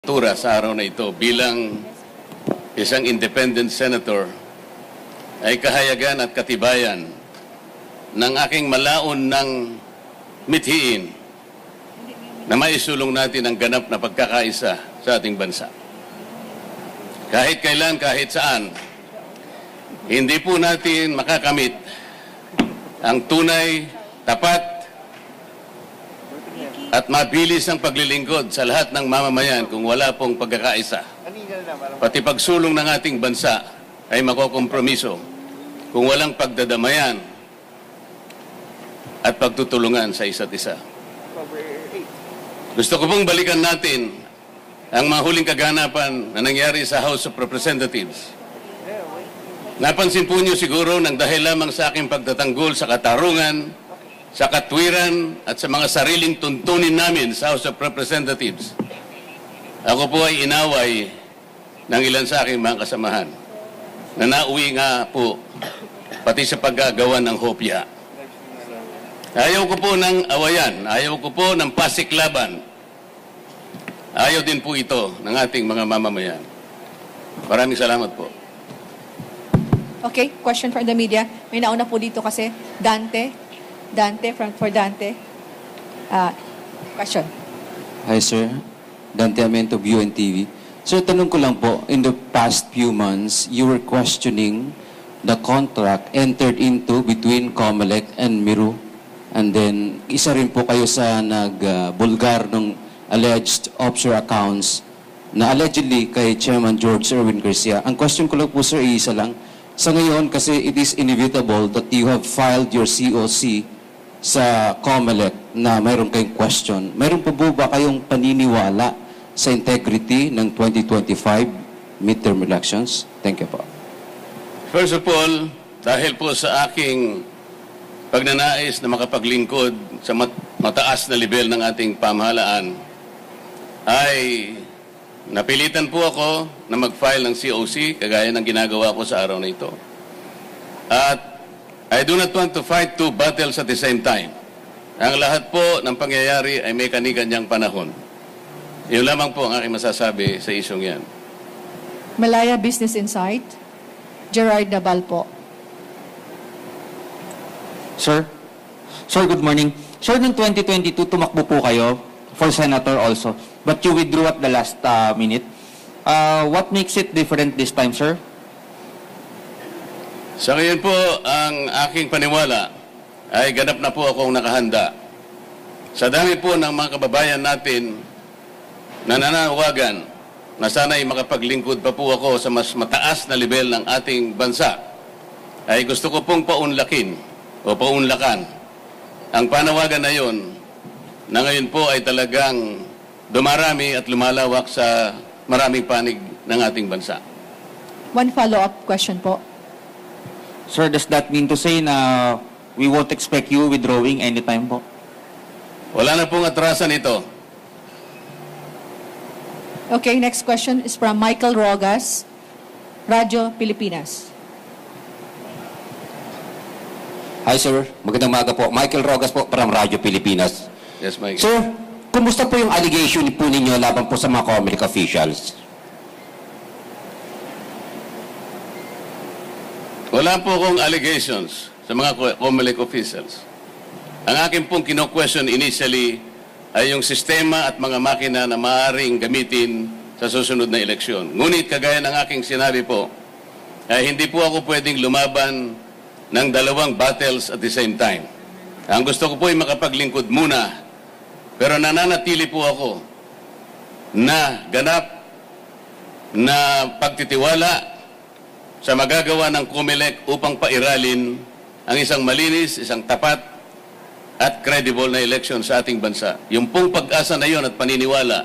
Tura sa araw na ito bilang isang independent senator ay kahayagan at katibayan ng aking malaon ng mithiin na maisulong natin ang ganap na pagkakaisa sa ating bansa. Kahit kailan, kahit saan, hindi po natin makakamit ang tunay, tapat, at mabilis ang paglilingkod sa lahat ng mamamayan kung wala pong pagkakaisa. Pati pagsulong ng ating bansa ay makokompromiso kung walang pagdadamayan at pagtutulungan sa isa't isa. Gusto ko pong balikan natin ang mga huling kaganapan na nangyari sa House of Representatives. Napansin po niyo siguro nang dahil lamang sa aking pagtatanggol sa katarungan, sa katwiran at sa mga sariling tuntunin namin sa House of Representatives, ako po ay inaway ng ilan sa aking mga kasamahan na nauwi nga po pati sa paggagawa ng hopya. Ayaw ko po ng awayan, ayaw ko po ng pasiklaban. Ayaw din po ito ng ating mga mamamayan. Maraming salamat po. Okay, question from the media. May nauna po dito kasi. Dante, for Dante. Question. Hi, sir. Dante Amento, UNTV. Sir, tanong ko lang po, in the past few months, you were questioning the contract entered into between COMELEC and Miru. And then, isa rin po kayo sa nag-bulgar ng alleged offshore accounts na allegedly kay Chairman George Erwin Garcia. Ang question ko lang po, sir, isa lang. Sa ngayon, kasi it is inevitable that you have filed your COC sa COMELEC na mayroon kayong question. Mayroon pa po ba kayong paniniwala sa integrity ng 2025 midterm elections? Thank you po. First of all, dahil po sa aking pagnanais na makapaglingkod sa mataas na level ng ating pamahalaan, ay napilitan po ako na mag-file ng COC kagaya ng ginagawa ko sa araw na ito. At I do not want to fight two battles at the same time. Ang lahat po ng pangyayari ay may kani-kanyang panahon. Yun lamang po ang aking masasabi sa isyong yan. Malaya Business Insight. Gerard Nabal po. Sir, good morning. Sir, noong 2022, tumakbo po kayo for senator also, but you withdrew at the last minute. What makes it different this time, sir? Sa ngayon po, ang aking paniwala ay ganap na po akong nakahanda. Sa dami po ng mga kababayan natin na nananawagan na sana'y makapaglingkod pa po ako sa mas mataas na level ng ating bansa, ay gusto ko pong paunlakin o paunlakan ang panawagan na yon na ngayon po ay talagang dumarami at lumalawak sa maraming panig ng ating bansa. One follow-up question po. Sir, does that mean to say na we won't expect you withdrawing anytime po? Wala na pong atrasan ito. Okay, next question is from Michael Rogas, Radyo Pilipinas. Hi, sir. Magandang umaga po. Michael Rogas po, from Radyo Pilipinas. Yes, Mike. Sir, kumusta po yung allegation po ninyo laban po sa mga COMELEC officials? Wala po akong allegations sa mga COMELEC officials. Ang akin pong kino-question initially ay yung sistema at mga makina na maaaring gamitin sa susunod na eleksyon. Ngunit kagaya ng aking sinabi po, ay hindi po ako pwedeng lumaban ng dalawang battles at the same time. Ang gusto ko po ay makapaglingkod muna, pero nananatili po ako na ganap na pagtitiwala sa magagawa ng COMELEC upang pairalin ang isang malinis, isang tapat at credible na election sa ating bansa. Yung pong pag-asa na yon at paniniwala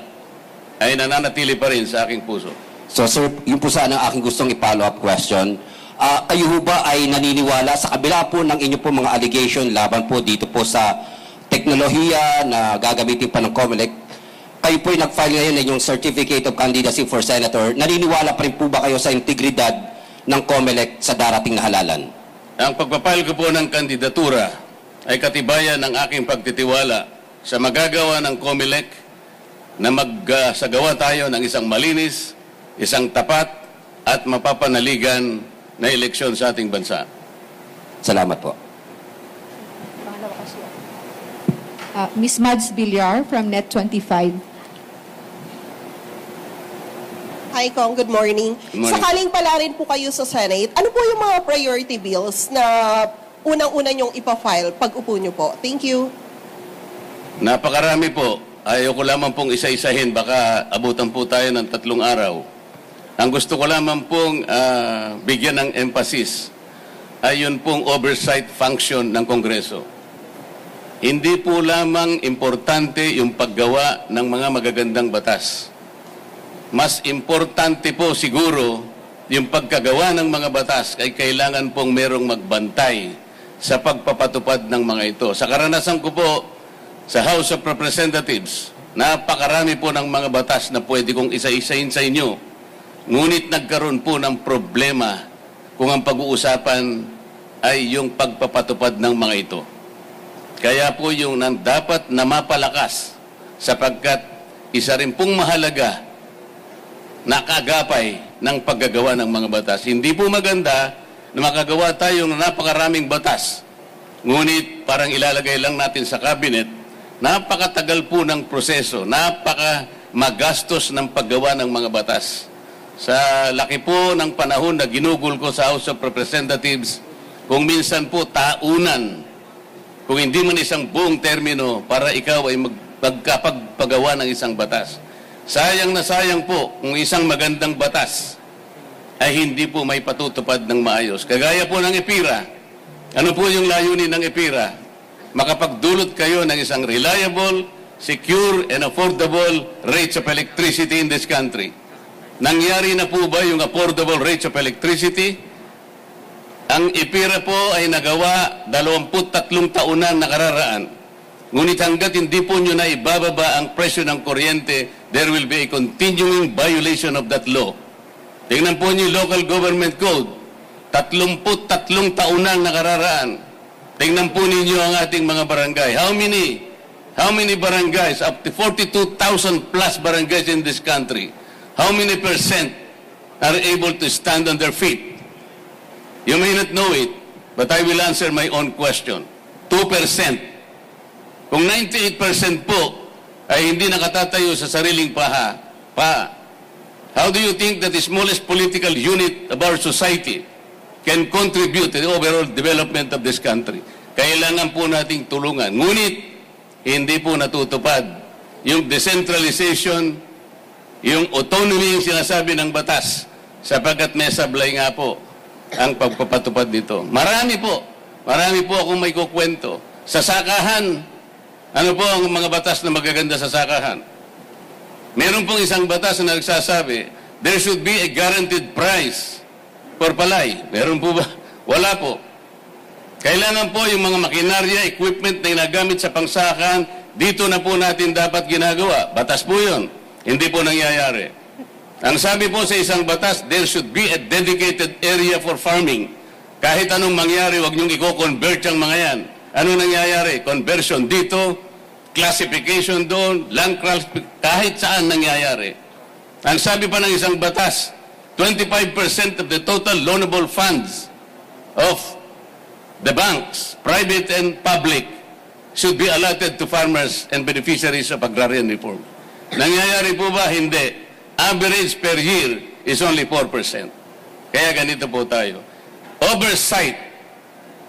ay nananatili pa rin sa aking puso. So, sir, yun po sana ang aking gustong i-follow up question. Kayo ho ba ay naniniwala sa kabila po ng inyo po mga allegation laban po dito po sa teknolohiya na gagamitin pa ng COMELEC? Kayo po ay nag-file ngayon ng yung Certificate of Candidacy for Senator. Naniniwala pa rin po ba kayo sa integridad ng COMELEC sa darating na halalan? Ang pagpapile ko po ng kandidatura ay katibayan ng aking pagtitiwala sa magagawa ng COMELEC na magsagawa tayo ng isang malinis, isang tapat at mapapanaligan na eleksyon sa ating bansa. Salamat po. Ms. Mads Villar from Net25. Hi, Kong. Good morning. Good morning. Sakaling pala rin po kayo sa Senate, ano po yung mga priority bills na unang-una nyong ipa-file pag upo nyo po? Thank you. Napakarami po. Ayoko lamang pong isa-isahin. Baka abutan po tayo ng 3 araw. Ang gusto ko lamang pong bigyan ng emphasis ay yun pong oversight function ng Kongreso. Hindi po lamang importante yung paggawa ng mga magagandang batas. Mas importante po siguro yung pagkagawa ng mga batas ay kailangan pong merong magbantay sa pagpapatupad ng mga ito. Sa karanasan ko po sa House of Representatives, napakarami po ng mga batas na pwede kong isa-isahin sa inyo. Ngunit nagkaroon po ng problema kung ang pag-uusapan ay yung pagpapatupad ng mga ito. Kaya po yung dapat na mapalakas sapagkat isa rin pong mahalaga na kaagapay ng paggagawa ng mga batas. Hindi po maganda na makagawa tayo ng napakaraming batas. Ngunit parang ilalagay lang natin sa cabinet, napakatagal po ng proseso, napakamagastos ng paggawa ng mga batas. Sa laki po ng panahon na ginugol ko sa House of Representatives, kung minsan po taunan, kung hindi man isang buong termino para ikaw ay magkapagpagawa ng isang batas. Sayang na sayang po kung isang magandang batas ay hindi po may patutupad ng maayos. Kagaya po ng EPIRA. Ano po yung layunin ng EPIRA? Makapagdulot kayo ng isang reliable, secure, and affordable rates of electricity in this country. Nangyari na po ba yung affordable rates of electricity? Ang EPIRA po ay nagawa 23 taon na nakararaan. Ngunit hanggat hindi po nyo na ibababa ang presyo ng kuryente, there will be a continuing violation of that law. Tingnan po nyo yung local government code. 33 taon na nakararaan. Tingnan po ninyo ang ating mga barangay. How many barangays, up to 42,000 plus barangays in this country, how many percent are able to stand on their feet? You may not know it, but I will answer my own question. 2%. Kung 98% po ay hindi nakatatayo sa sariling pa, how do you think that the smallest political unit of our society can contribute to the overall development of this country? Kailangan po nating tulungan. Ngunit, hindi po natutupad yung decentralization, yung autonomy yung sinasabi ng batas, sapagkat may sablay nga po ang pagpapatupad nito. Marami po akong may kukwento. Sa sakahan, ano po ang mga batas na magaganda sa sakahan? Meron pong isang batas na nagsasabi, there should be a guaranteed price for palay. Meron po ba? Wala po. Kailangan po yung mga makinarya, equipment na ginagamit sa pangsakahan, dito na po natin dapat ginagawa. Batas po yun. Hindi po nangyayari. Ang sabi po sa isang batas, there should be a dedicated area for farming. Kahit anong mangyari, wag niyong i-convert yung mga yan. Ano nangyayari? Conversion dito, classification doon, land kahit saan nangyayari. Ang sabi pa ng isang batas, 25% of the total loanable funds of the banks, private and public, should be allotted to farmers and beneficiaries of agrarian reform. Nangyayari po ba? Hindi. Average per year is only 4%. Kaya ganito po tayo. Oversight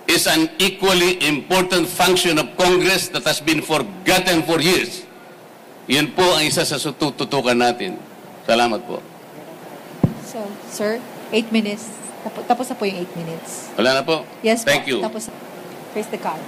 is an equally important function of Congress that has been forgotten for years. Yun po ang isa sa tututukan natin. Salamat po. So, sir, 8 minutes. Tapos na po yung 8 minutes. Wala na po? Yes, Thank po. you. Tapos, raise the card.